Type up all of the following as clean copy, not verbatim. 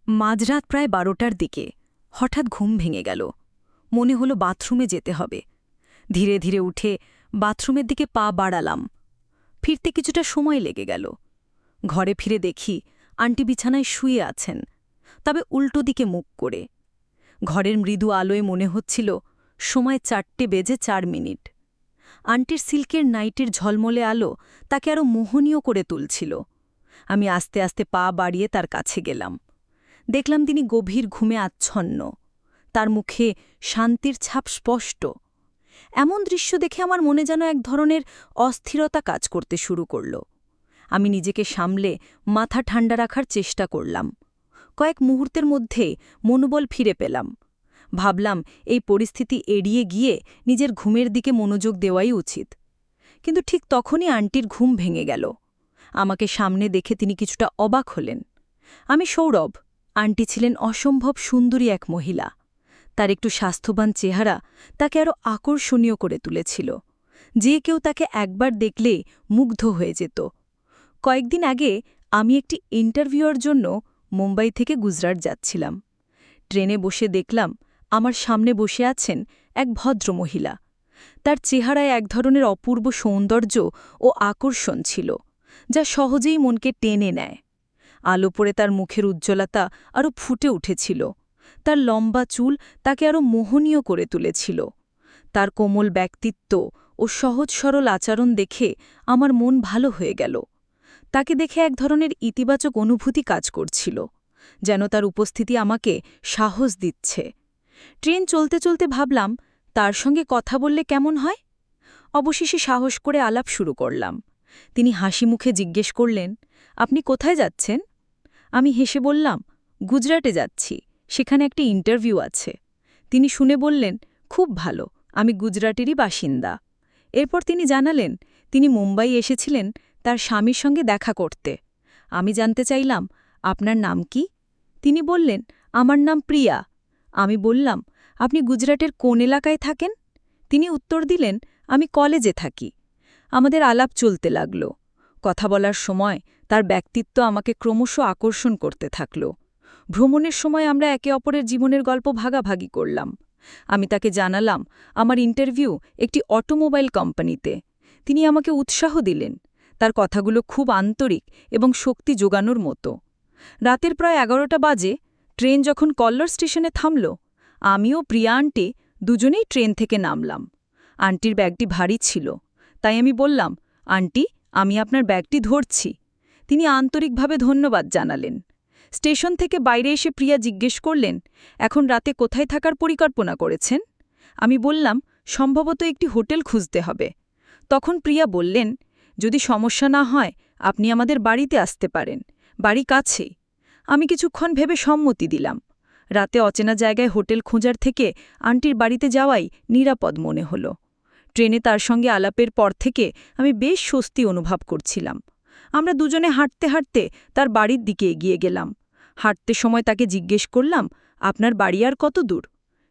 মাঝরাত প্রায় ১২টার দিকে হঠাৎ ঘুম ভেঙে গেল। মনে হলো বাথরুমে যেতে হবে। ধীরে ধীরে উঠে বাথরুমের দিকে পা বাড়ালাম। ফিরতে কিছুটা সময় লেগে গেল। ঘরে ফিরে দেখি আন্টি বিছানায় শুয়ে আছেন, তবে উল্টো দিকে মুখ করে। ঘরের মৃদু আলোয় মনে হচ্ছিল সময় ৪:০৪। আন্টির সিল্কের নাইটির ঝলমলে আলো তাকে আরও মোহনীয় করে তুলছিল। আমি আস্তে আস্তে পা বাড়িয়ে তার কাছে গেলাম। দেখলাম তিনি গভীর ঘুমে আচ্ছন্ন। তার মুখে শান্তির ছাপ স্পষ্ট। এমন দৃশ্য দেখে আমার মনে যেন এক ধরনের অস্থিরতা কাজ করতে শুরু করল। আমি নিজেকে সামলে মাথা ঠান্ডা রাখার চেষ্টা করলাম। কয়েক মুহূর্তের মধ্যে মনোবল ফিরে পেলাম। ভাবলাম এই পরিস্থিতি এড়িয়ে গিয়ে নিজের ঘুমের দিকে মনোযোগ দেওয়াই উচিত। কিন্তু ঠিক তখনই আন্টির ঘুম ভেঙে গেল। আমাকে সামনে দেখে তিনি কিছুটা অবাক হলেন। আমি সৌরভ। আন্টি ছিলেন অসম্ভব সুন্দরী এক মহিলা। তার একটু স্বাস্থ্যবান চেহারা তাকে আরও আকর্ষণীয় করে তুলেছিল। যে কেউ তাকে একবার দেখলে মুগ্ধ হয়ে যেত। কয়েকদিন আগে আমি একটি ইন্টারভিউয়ের জন্য মুম্বাই থেকে গুজরাট যাচ্ছিলাম। ট্রেনে বসে দেখলাম আমার সামনে বসে আছেন এক ভদ্রমহিলা। তার চেহারায় এক ধরনের অপূর্ব সৌন্দর্য ও আকর্ষণ ছিল, যা সহজেই মনকে টেনে নেয়। আলো পড়ে তার মুখের উজ্জ্বলতা আরও ফুটে উঠেছিল। তার লম্বা চুল তাকে আরও মোহনীয় করে তুলেছিল। তার কোমল ব্যক্তিত্ব ও সহজ সরল আচরণ দেখে আমার মন ভালো হয়ে গেল। তাকে দেখে এক ধরনের ইতিবাচক অনুভূতি কাজ করছিল, যেন তার উপস্থিতি আমাকে সাহস দিচ্ছে। ট্রেন চলতে চলতে ভাবলাম তার সঙ্গে কথা বললে কেমন হয়। অবশেষে সাহস করে আলাপ শুরু করলাম। তিনি হাসি মুখে জিজ্ঞেস করলেন, আপনি কোথায় যাচ্ছেন? আমি হেসে বললাম, গুজরাটে যাচ্ছি, সেখানে একটি ইন্টারভিউ আছে। তিনি শুনে বললেন, খুব ভালো, আমি গুজরাটেরই বাসিন্দা। এরপর তিনি জানালেন তিনি মুম্বাই এসেছিলেন তার স্বামীর সঙ্গে দেখা করতে। আমি জানতে চাইলাম, আপনার নাম কি? তিনি বললেন, আমার নাম প্রিয়া। আমি বললাম, আপনি গুজরাটের কোন এলাকায় থাকেন? তিনি উত্তর দিলেন, আমি কলেজে থাকি। আমাদের আলাপ চলতে লাগল। কথা বলার সময় তার ব্যক্তিত্ব আমাকে ক্রমশ আকর্ষণ করতে থাকল। ভ্রমণের সময় আমরা একে অপরের জীবনের গল্প ভাগাভাগি করলাম। আমি তাকে জানালাম আমার ইন্টারভিউ একটি অটোমোবাইল কোম্পানিতে। তিনি আমাকে উৎসাহ দিলেন। তার কথাগুলো খুব আন্তরিক এবং শক্তি যোগানোর মতো। রাতের প্রায় ১১টা বাজে ট্রেন যখন কল্লোর স্টেশনে থামল, আমিও প্রিয়া আন্টি দুজনেই ট্রেন থেকে নামলাম। আন্টির ব্যাগটি ভারী ছিল, তাই আমি বললাম, আন্টি, আমি আপনার ব্যাগটি ধরছি। তিনি আন্তরিকভাবে ধন্যবাদ জানালেন। স্টেশন থেকে বাইরে এসে প্রিয়া জিজ্ঞেস করলেন, এখন রাতে কোথায় থাকার পরিকল্পনা করেছেন? আমি বললাম, সম্ভবত একটি হোটেল খুঁজতে হবে। তখন প্রিয়া বললেন, যদি সমস্যা না হয় আপনি আমাদের বাড়িতে আসতে পারেন, বাড়ি কাছেই। আমি কিছুক্ষণ ভেবে সম্মতি দিলাম। রাতে অচেনা জায়গায় হোটেল খোঁজার থেকে আন্টির বাড়িতে যাওয়াই নিরাপদ মনে হল। ট্রেনে তার সঙ্গে আলাপের পর থেকে আমি বেশ স্বস্তি অনুভব করছিলাম। আমরা দুজনে হাঁটতে হাঁটতে তার বাড়ির দিকে এগিয়ে গেলাম। হাঁটতে সময় তাকে জিজ্ঞেস করলাম, আপনার বাড়ি আর কত দূর?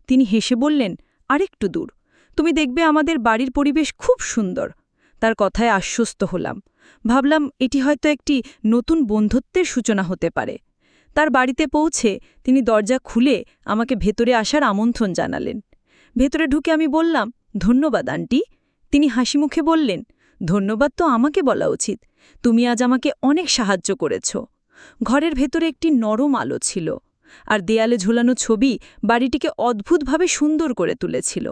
তিনি হেসে বললেন, আরেকটু দূর। তুমি দেখবে আমাদের বাড়ির পরিবেশ খুব সুন্দর। তার কথায় আশ্বস্ত হলাম। ভাবলাম এটি হয়তো একটি নতুন বন্ধুত্বের সূচনা হতে পারে। তার বাড়িতে পৌঁছে তিনি দরজা খুলে আমাকে ভেতরে আসার আমন্ত্রণ জানালেন। ভেতরে ঢুকে আমি বললাম, ধন্যবাদ আন্টি। তিনি হাসিমুখে বললেন, ধন্যবাদ তো আমাকে বলা উচিত, তুমি আজ আমাকে অনেক সাহায্য করেছ। ঘরের ভেতরে একটি নরম আলো ছিল, আর দেয়ালে ঝুলানো ছবি বাড়িটিকে অদ্ভুতভাবে সুন্দর করে তুলেছিল।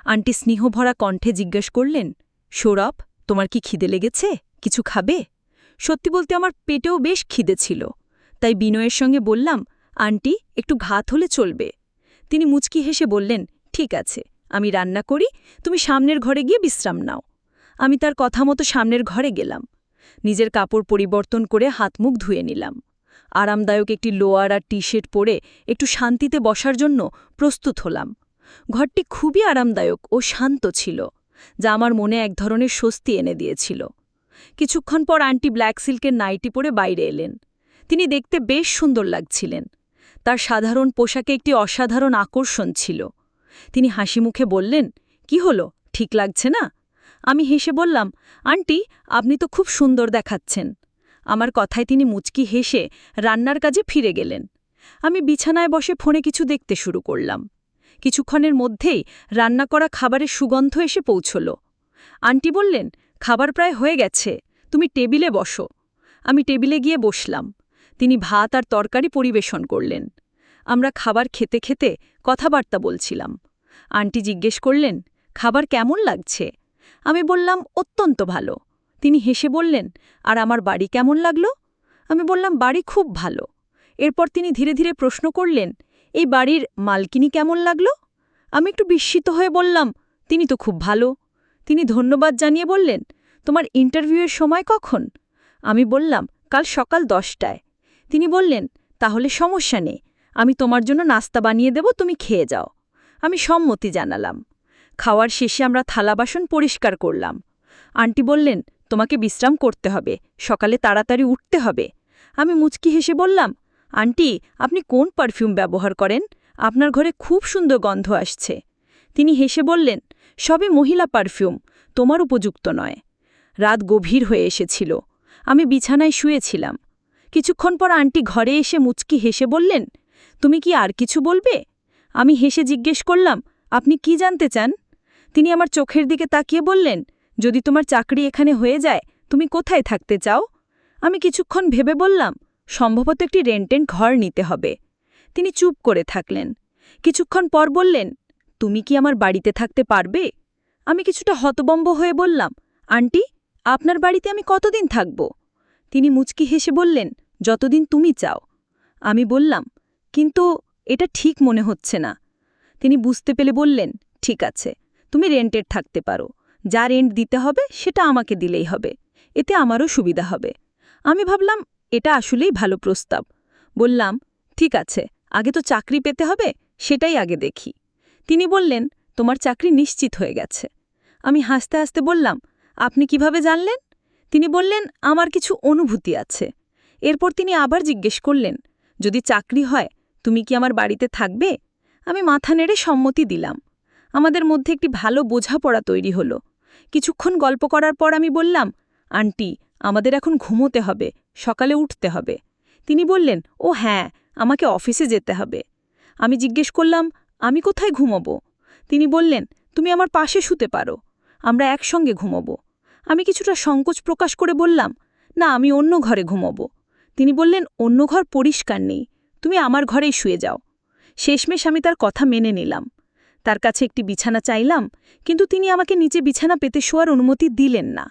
আন্টি স্নেহভরা কণ্ঠে জিজ্ঞেস করলেন, সৌরভ, তোমার কি খিদে লেগেছে? কিছু খাবে? সত্যি বলতে আমার পেটেও বেশ খিদে ছিল, তাই বিনয়ের সঙ্গে বললাম, আন্টি, একটু ভাত হলে চলবে। তিনি মুচকি হেসে বললেন, ঠিক আছে, আমি রান্না করি, তুমি সামনের ঘরে গিয়ে বিশ্রাম নাও। আমি তার কথা মতো সামনের ঘরে গেলাম। নিজের কাপড় পরিবর্তন করে হাত মুখ ধুয়ে নিলাম। আরামদায়ক একটি লোয়ার আর টি শার্ট পরে একটু শান্তিতে বসার জন্য প্রস্তুত হলাম। ঘরটি খুবই আরামদায়ক ও শান্ত ছিল, যা আমার মনে এক ধরনের স্বস্তি এনে দিয়েছিল। কিছুক্ষণ পর আন্টি ব্ল্যাক সিল্কের নাইটি পরে বাইরে এলেন। তিনি দেখতে বেশ সুন্দর লাগছিলেন। তার সাধারণ পোশাকে একটি অসাধারণ আকর্ষণ ছিল। তিনি হাসি মুখে বললেন, কি হলো, ঠিক লাগছে না? আমি হেসে বললাম, আন্টি, আপনি তো খুব সুন্দর দেখাচ্ছেন। আমার কথায় তিনি মুচকি হেসে রান্নার কাজে ফিরে গেলেন। আমি বিছানায় বসে ফোনে কিছু দেখতে শুরু করলাম। কিছুক্ষণের মধ্যেই রান্না করা খাবারের সুগন্ধ এসে পৌঁছল। আন্টি বললেন, খাবার প্রায় হয়ে গেছে, তুমি টেবিলে বসো। আমি টেবিলে গিয়ে বসলাম। তিনি ভাত আর তরকারি পরিবেশন করলেন। আমরা খাবার খেতে খেতে কথাবার্তা বলছিলাম। আন্টি জিজ্ঞেস করলেন, খাবার কেমন লাগছে? আমি বললাম, অত্যন্ত ভালো। তিনি হেসে বললেন, আর আমার বাড়ি কেমন লাগলো? আমি বললাম, বাড়ি খুব ভালো। এরপর তিনি ধীরে ধীরে প্রশ্ন করলেন, এই বাড়ির মালকিনি কেমন লাগলো? আমি একটু বিস্মিত হয়ে বললাম, তিনি তো খুব ভালো। তিনি ধন্যবাদ জানিয়ে বললেন, তোমার ইন্টারভিউয়ের সময় কখন? আমি বললাম, কাল সকাল 10টায়। তিনি বললেন, তাহলে সমস্যা নেই, আমি তোমার জন্য নাস্তা বানিয়ে দেব, তুমি খেয়ে যাও। আমি সম্মতি জানালাম। খাওয়ার শেষে আমরা থালা বাসন পরিষ্কার করলাম। আন্টি বললেন, তোমাকে বিশ্রাম করতে হবে, সকালে তাড়াতাড়ি উঠতে হবে। আমি মুচকি হেসে বললাম, আন্টি, আপনি কোন পারফিউম ব্যবহার করেন? আপনার ঘরে খুব সুন্দর গন্ধ আসছে। তিনি হেসে বললেন, সবে মহিলা পারফিউম, তোমার উপযুক্ত নয়। রাত গভীর হয়ে এসেছিল। আমি বিছানায় শুয়েছিলাম। কিছুক্ষণ পর আন্টি ঘরে এসে মুচকি হেসে বললেন, তুমি কি আর কিছু বলবে? আমি হেসে জিজ্ঞেস করলাম, আপনি কি জানতে চান? তিনি আমার চোখের দিকে তাকিয়ে বললেন, যদি তোমার চাকরি এখানে হয়ে যায়, তুমি কোথায় থাকতে চাও? আমি কিছুক্ষণ ভেবে বললাম, সম্ভবত একটি রেন্টেড ঘর নিতে হবে। তিনি চুপ করে থাকলেন। কিছুক্ষণ পর বললেন, তুমি কি আমার বাড়িতে থাকতে পারবে? আমি কিছুটা হতবম্ব হয়ে বললাম, আন্টি, আপনার বাড়িতে আমি কতদিন থাকব? তিনি মুচকি হেসে বললেন, যতদিন তুমি চাও। আমি বললাম, কিন্তু এটা ঠিক মনে হচ্ছে না। তিনি বুঝতে পেরে বললেন, ঠিক আছে, তুমি রেন্টেড থাকতে পারো। যা রেন্ট দিতে হবে সেটা আমাকে দিলেই হবে, এতে আমারও সুবিধা হবে। আমি ভাবলাম, এটা আসলেই ভালো প্রস্তাব। বললাম, ঠিক আছে, আগে তো চাকরি পেতে হবে, সেটাই আগে দেখি। তিনি বললেন, তোমার চাকরি নিশ্চিত হয়ে গেছে। আমি হাসতে হাসতে বললাম, আপনি কিভাবে জানলেন? তিনি বললেন, আমার কিছু অনুভূতি আছে। এরপর তিনি আবার জিজ্ঞেস করলেন, যদি চাকরি হয়, তুমি কি আমার বাড়িতে থাকবে? আমি মাথা নেড়ে সম্মতি দিলাম। আমাদের মধ্যে একটি ভালো বোঝাপড়া তৈরি হলো। কিছুক্ষণ গল্প করার পর আমি বললাম, আন্টি, আমাদের এখন ঘুমোতে হবে, সকালে উঠতে হবে। তিনি বললেন, ও হ্যাঁ, আমাকে অফিসে যেতে হবে। আমি জিজ্ঞেস করলাম, আমি কোথায় ঘুমোবো? তিনি বললেন, তুমি আমার পাশে শুতে পারো, আমরা একসঙ্গে ঘুমোবো। আমি কিছুটা সংকোচ প্রকাশ করে বললাম, না, আমি অন্য ঘরে ঘুমোবো। তিনি বললেন, অন্য ঘর পরিষ্কার নেই, তুমি আমার ঘরেই শুয়ে যাও। শেষমেশ আমি তার কথা মেনে নিলাম। তার কাছে একটি বিছানা চাইলাম, কিন্তু তিনি আমাকে নিচে বিছানা পেতে শোয়ার অনুমতি দিলেন না।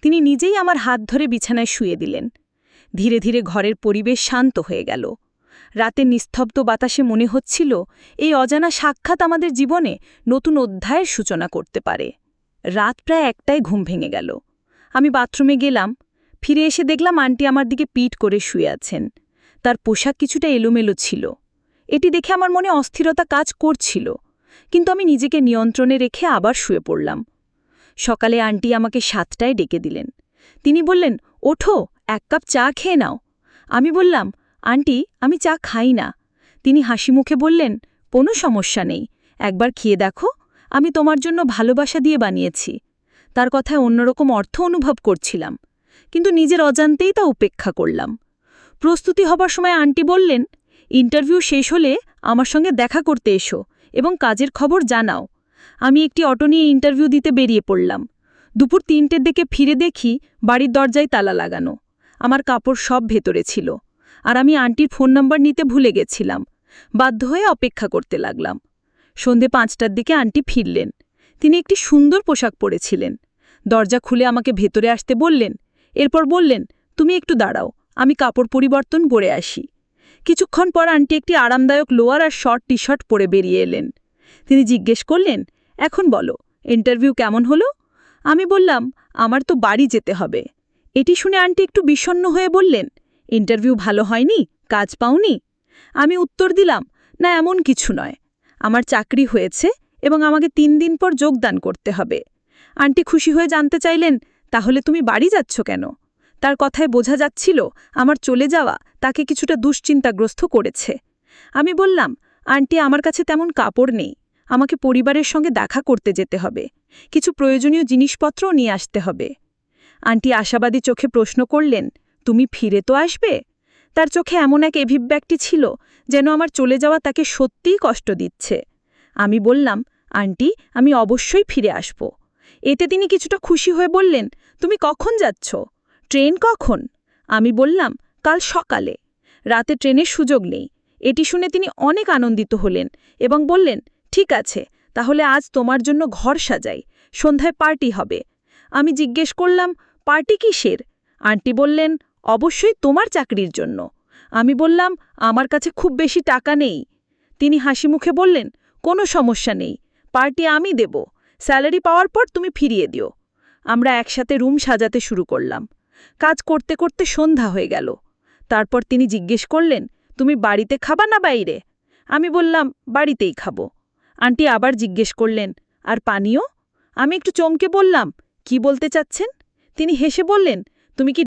তিনি নিজেই আমার হাত ধরে বিছানায় শুয়ে দিলেন। ধীরে ধীরে ঘরের পরিবেশ শান্ত হয়ে গেল। রাতে নিস্তব্ধ বাতাসে মনে হচ্ছিল, এই অজানা সাক্ষাৎ আমাদের জীবনে নতুন অধ্যায়ের সূচনা করতে পারে। রাত প্রায় 1টায় ঘুম ভেঙে গেল। আমি বাথরুমে গেলাম। ফিরে এসে দেখলাম আন্টি আমার দিকে পিঠ করে শুয়ে আছেন। তার পোশাক কিছুটা এলোমেলো ছিল। এটি দেখে আমার মনে অস্থিরতা কাজ করছিল, কিন্তু আমি নিজেকে নিয়ন্ত্রণে রেখে আবার শুয়ে পড়লাম। সকালে আন্টি আমাকে 7টায় ডেকে দিলেন। তিনি বললেন, ওঠো, 1 কাপ চা খেয়ে নাও। আমি বললাম, আন্টি, আমি চা খাই না। তিনি হাসি মুখে বললেন, কোনো সমস্যা নেই, একবার খেয়ে দেখো, আমি তোমার জন্য ভালোবাসা দিয়ে বানিয়েছি। তার কথায় অন্যরকম অর্থ অনুভব করছিলাম, কিন্তু নিজের অজান্তেই তা উপেক্ষা করলাম। প্রস্তুতি হবার সময় আন্টি বললেন, ইন্টারভিউ শেষ হলে আমার সঙ্গে দেখা করতে এসো এবং কাজের খবর জানাও। আমি একটি অটো নিয়ে ইন্টারভিউ দিতে বেরিয়ে পড়লাম। দুপুর 3টের দিকে ফিরে দেখি বাড়ির দরজায় তালা লাগানো। আমার কাপড় সব ভেতরে ছিল, আর আমি আন্টির ফোন নাম্বার নিতে ভুলে গেছিলাম। বাধ্য হয়ে অপেক্ষা করতে লাগলাম। সন্ধে 5টার দিকে আন্টি ফিরলেন। তিনি একটি সুন্দর পোশাক পরেছিলেন। দরজা খুলে আমাকে ভেতরে আসতে বললেন। এরপর বললেন, তুমি একটু দাঁড়াও, আমি কাপড় পরিবর্তন করে আসি। কিছুক্ষণ পর আন্টি একটি আরামদায়ক লোয়ার আর শর্ট টি শার্ট পরে বেরিয়ে এলেন। তিনি জিজ্ঞেস করলেন, এখন বলো, ইন্টারভিউ কেমন হলো? আমি বললাম, আমার তো বাড়ি যেতে হবে। এটি শুনে আন্টি একটু বিষণ্ণ হয়ে বললেন, ইন্টারভিউ ভালো হয়নি, কাজ পাওনি? আমি উত্তর দিলাম, না, এমন কিছু নয়, আমার চাকরি হয়েছে এবং আমাকে 3 দিন পর যোগদান করতে হবে। আন্টি খুশি হয়ে জানতে চাইলেন, তাহলে তুমি বাড়ি যাচ্ছ কেন? তার কথায় বোঝা যাচ্ছিল আমার চলে যাওয়া তাকে কিছুটা দুশ্চিন্তাগ্রস্ত করেছে। আমি বললাম, আন্টি, আমার কাছে তেমন কাপড় নেই, আমাকে পরিবারের সঙ্গে দেখা করতে যেতে হবে, কিছু প্রয়োজনীয় জিনিসপত্রও নিয়ে আসতে হবে। আন্টি আশাবাদী চোখে প্রশ্ন করলেন, তুমি ফিরে তো আসবে? তার চোখে এমন এক অভিব্যক্তি ছিল যেন আমার চলে যাওয়া তাকে সত্যিই কষ্ট দিচ্ছে। আমি বললাম, আন্টি, আমি অবশ্যই ফিরে আসব। এতে তিনি কিছুটা খুশি হয়ে বললেন, তুমি কখন যাচ্ছ? ট্রেন কখন? আমি বললাম, কাল সকালে। রাতে ট্রেনের সুযোগ নেই। এটি শুনে তিনি অনেক আনন্দিত হলেন এবং বললেন, ঠিক আছে, তাহলে আজ তোমার জন্য ঘর সাজাই, সন্ধ্যায় পার্টি হবে। আমি জিজ্ঞেস করলাম, পার্টি কিসের? আন্টি বললেন, অবশ্যই তোমার চাকরির জন্য। আমি বললাম, আমার কাছে খুব বেশি টাকা নেই। তিনি হাসি মুখে বললেন, কোনো সমস্যা নেই, পার্টি আমি দেব। স্যালারি পাওয়ার পর তুমি ফিরিয়ে দিও। আমরা একসাথে রুম সাজাতে শুরু করলাম। কাজ করতে করতে সন্ধ্যা হয়ে গেল। তারপর তিনি জিজ্ঞেস করলেন, তুমি বাড়িতে খাবা না বাইরে? আমি বললাম, বাড়িতেই খাবো। আন্টি আবার জিজ্ঞেস করলেন, আর পানীয়? আমি একটু চমকে বললাম, কি বলতে চাচ্ছেন? তিনি হেসে বললেন, তুমি কি